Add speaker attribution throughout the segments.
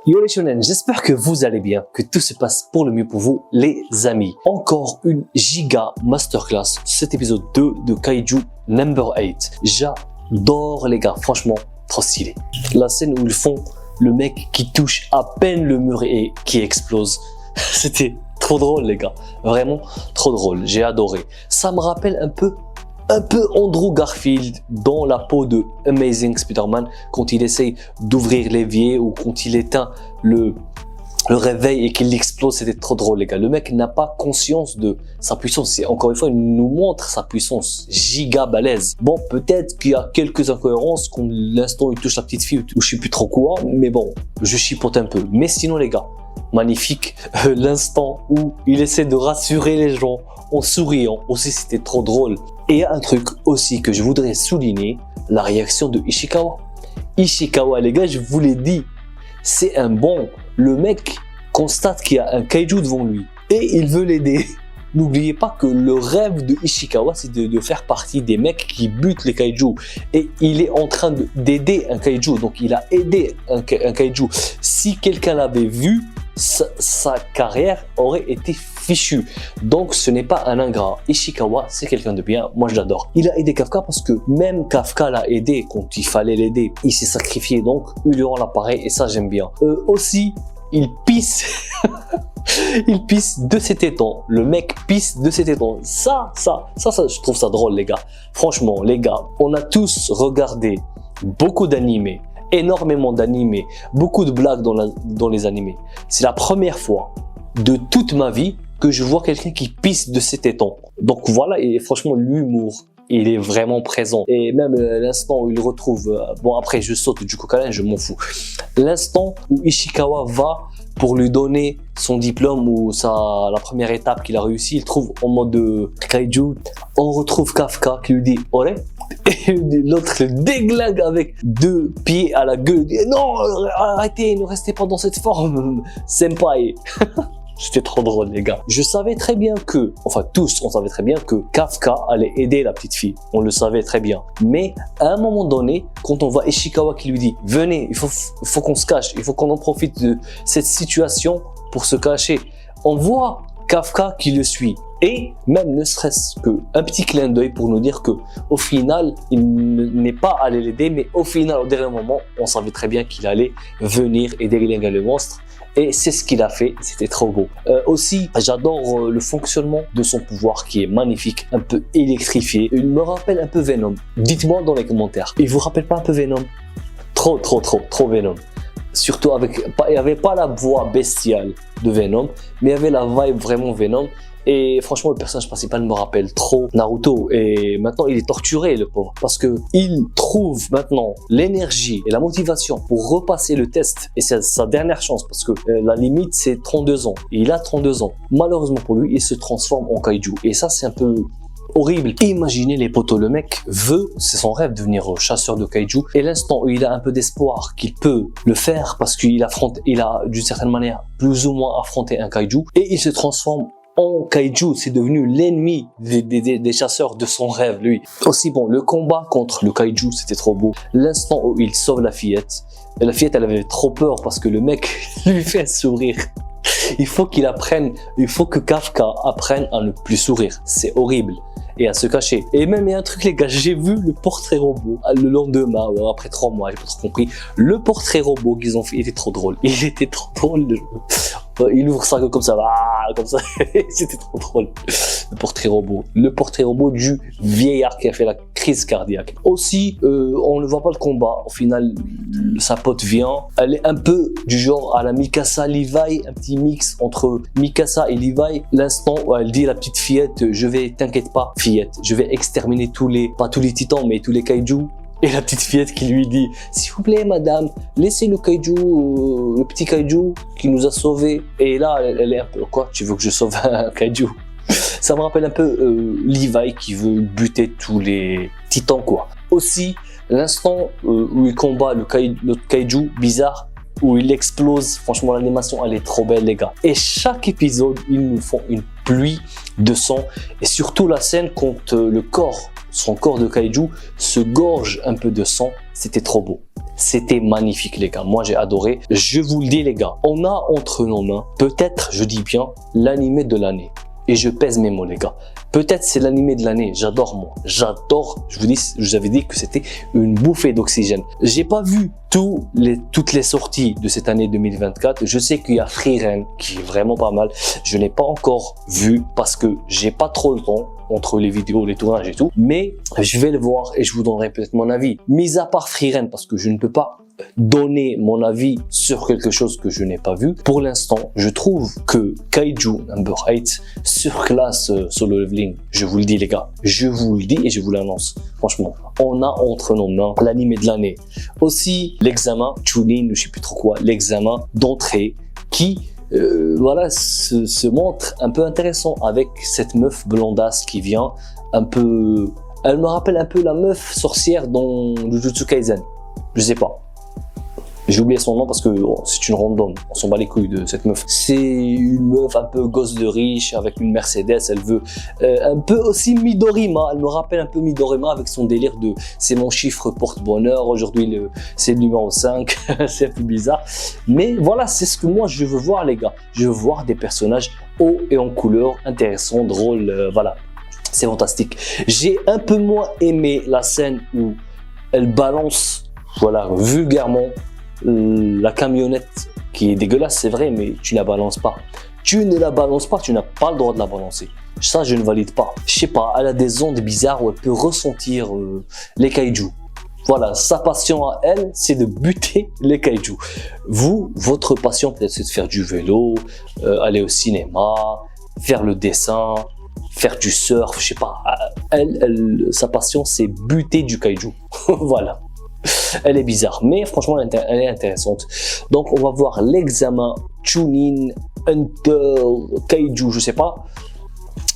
Speaker 1: Yo les shonen, j'espère que vous allez bien, que tout se passe pour le mieux pour vous les amis. Encore une giga masterclass, cet épisode 2 de Kaiju Number 8. J'adore les gars, franchement, trop stylé. La scène où ils font le mec qui touche à peine le mur et qui explose. C'était trop drôle les gars, vraiment trop drôle, j'ai adoré. Ça me rappelle un peu Andrew Garfield dans la peau de Amazing Spider-Man quand il essaye d'ouvrir l'évier ou quand il éteint le réveil et qu'il explose. C'était trop drôle les gars. Le mec n'a pas conscience de sa puissance. Et encore une fois, il nous montre sa puissance giga balèze. Bon, peut-être qu'il y a quelques incohérences quand l'instant il touche la petite fille ou je sais plus trop quoi, mais bon, je chipote un peu. Mais sinon les gars, magnifique. L'instant où il essaie de rassurer les gens en souriant aussi, c'était trop drôle. Et il y a un truc aussi que je voudrais souligner, la réaction de Ishikawa. Ishikawa les gars, je vous l'ai dit, c'est un bon. Le mec constate qu'il y a un kaiju devant lui et il veut l'aider. N'oubliez pas que le rêve de Ishikawa, c'est de faire partie des mecs qui butent les kaiju. Et il est en train d'aider un kaiju. Donc il a aidé un kaiju. Si quelqu'un l'avait vu, sa carrière aurait été fichue. Donc ce n'est pas un ingrat. Ishikawa, c'est quelqu'un de bien. Moi je l'adore. Il a aidé Kafka parce que même Kafka l'a aidé quand il fallait l'aider. Il s'est sacrifié, donc il lui rend l'appareil et ça j'aime bien. Aussi, il pisse. Il pisse de ses tétons. Le mec pisse de ses tétons. Ça, je trouve ça drôle les gars. Franchement les gars, on a tous regardé beaucoup d'animés, énormément d'animés, beaucoup de blagues dans les animés. C'est la première fois de toute ma vie que je vois quelqu'un qui pisse de ses tétons. Donc voilà, et franchement l'humour, il est vraiment présent. Et même l'instant où il retrouve, bon après je saute du coq à l'âne, je m'en fous. L'instant où Ishikawa va pour lui donner son diplôme ou la première étape qu'il a réussi, il trouve en mode kaiju. On retrouve Kafka qui lui dit « Ore ?» et l'autre le déglingue avec 2 pieds à la gueule. Il dit « Non, arrêtez, ne restez pas dans cette forme, senpai !» C'était trop drôle les gars. Je savais très bien que, enfin tous, on savait très bien que Kafka allait aider la petite fille. On le savait très bien. Mais à un moment donné, quand on voit Ishikawa qui lui dit « Venez, il faut qu'on se cache, il faut qu'on en profite de cette situation pour se cacher », on voit Kafka qui le suit. Et même ne serait-ce qu'un petit clin d'œil pour nous dire que au final, il n'est pas allé l'aider, mais au final, au dernier moment, on savait très bien qu'il allait venir aider le monstre. Et c'est ce qu'il a fait, c'était trop beau. Aussi, j'adore le fonctionnement de son pouvoir qui est magnifique, un peu électrifié. Il me rappelle un peu Venom. Dites-moi dans les commentaires, il vous rappelle pas un peu Venom? Trop Venom. Surtout il n'y avait pas la voix bestiale de Venom, mais il y avait la vibe vraiment Venom. Et franchement, le personnage principal me rappelle trop Naruto. Et maintenant, il est torturé, le pauvre. Parce que il trouve maintenant l'énergie et la motivation pour repasser le test. Et c'est sa dernière chance. Parce que la limite, c'est 32 ans. Et il a 32 ans. Malheureusement pour lui, il se transforme en kaiju. Et ça, c'est un peu horrible. Imaginez les potos, le mec veut, c'est son rêve, devenir chasseur de kaiju. Et l'instant où il a un peu d'espoir qu'il peut le faire parce qu'il a d'une certaine manière plus ou moins affronté un kaiju. Et il se transforme en kaiju, c'est devenu l'ennemi des chasseurs de son rêve, lui. Aussi, bon, le combat contre le kaiju, c'était trop beau. L'instant où il sauve la fillette, et la fillette, elle avait trop peur parce que le mec lui fait un sourire. Il faut que Kafka apprenne à ne plus sourire. C'est horrible. Et à se cacher. Et même, il y a un truc, les gars, j'ai vu le portrait robot le lendemain, après 3 mois, j'ai pas trop compris. Le portrait robot qu'ils ont fait, il était trop drôle. Il était trop drôle. Il ouvre ça comme ça, c'était trop drôle. Le portrait robot du vieillard qui a fait la crise cardiaque. Aussi, on ne voit pas le combat. Au final, sa pote vient. Elle est un peu du genre à la Mikasa Levi, un petit mix entre Mikasa et Levi. L'instant où elle dit à la petite fillette, t'inquiète pas, fillette, je vais exterminer pas tous les titans, mais tous les kaiju. Et la petite fillette qui lui dit « S'il vous plaît, madame, laissez le kaiju, le petit kaiju qui nous a sauvés. » Et là, elle est un peu « Quoi, tu veux que je sauve un kaiju ?» Ça me rappelle un peu Levi qui veut buter tous les titans, quoi. Aussi, l'instant où il combat notre kaiju bizarre, où il explose, franchement, l'animation, elle est trop belle, les gars. Et chaque épisode, ils nous font une pluie de sang. Et surtout la scène quand son corps de kaiju se gorge un peu de sang, c'était trop beau. C'était magnifique les gars, moi j'ai adoré. Je vous le dis les gars, on a entre nos mains, peut-être, je dis bien, l'animé de l'année. Et je pèse mes mots les gars. Peut-être c'est l'animé de l'année, j'adore moi. J'adore, je vous avais dit que c'était une bouffée d'oxygène. J'ai pas vu toutes les sorties de cette année 2024. Je sais qu'il y a Frieren qui est vraiment pas mal. Je n'ai pas encore vu parce que j'ai pas trop le temps entre les vidéos, les tournages et tout. Mais je vais le voir et je vous donnerai peut-être mon avis. Mis à part Frieren, parce que je ne peux pas donner mon avis sur quelque chose que je n'ai pas vu. Pour l'instant, je trouve que Kaiju Number 8 surclasse Solo Leveling. Je vous le dis les gars, je vous le dis et je vous l'annonce. Franchement, on a entre nos mains l'animé de l'année. Aussi, l'examen, Chunin, je sais plus trop quoi, l'examen d'entrée qui voilà, se montre un peu intéressant avec cette meuf blondasse qui vient un peu... Elle me rappelle un peu la meuf sorcière dans Jujutsu Kaisen. Je sais pas. J'ai oublié son nom parce que c'est une random, on s'en bat les couilles de cette meuf. C'est une meuf un peu gosse de riche avec une Mercedes, elle veut un peu aussi Midorima, elle me rappelle un peu Midorima avec son délire de c'est mon chiffre porte-bonheur, aujourd'hui c'est le numéro 5, c'est un peu bizarre. Mais voilà, c'est ce que moi je veux voir les gars, je veux voir des personnages hauts et en couleur, intéressants, drôles, voilà, c'est fantastique. J'ai un peu moins aimé la scène où elle balance, voilà, vulgairement, la camionnette qui est dégueulasse, c'est vrai, mais tu la balances pas. Tu ne la balances pas, tu n'as pas le droit de la balancer. Ça, je ne valide pas. Je sais pas, elle a des ondes bizarres où elle peut ressentir les kaiju. Voilà, sa passion à elle, c'est de buter les kaiju. Vous, votre passion peut-être c'est de faire du vélo, aller au cinéma, faire le dessin, faire du surf, je sais pas. Sa passion c'est buter du kaiju. Voilà. Elle est bizarre, mais franchement, elle est intéressante. Donc, on va voir l'examen Chunin Hunter Kaiju, je sais pas.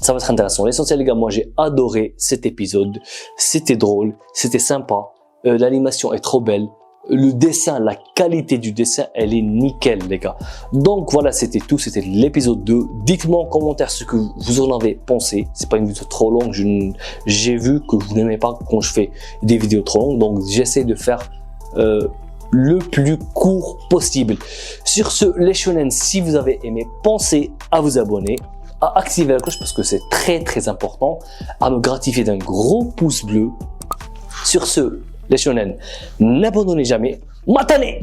Speaker 1: Ça va être intéressant. L'essentiel, les gars, moi, j'ai adoré cet épisode. C'était drôle, c'était sympa. L'animation est trop belle. Le dessin, la qualité du dessin, elle est nickel, les gars. Donc voilà, c'était tout. C'était l'épisode 2. Dites-moi en commentaire ce que vous en avez pensé. C'est pas une vidéo trop longue. J'ai vu que vous n'aimez pas quand je fais des vidéos trop longues. Donc j'essaie de faire le plus court possible. Sur ce, les shonen, si vous avez aimé, pensez à vous abonner, à activer la cloche parce que c'est très important, à me gratifier d'un gros pouce bleu. Sur ce, les shonen, n'abandonnez jamais. Matane!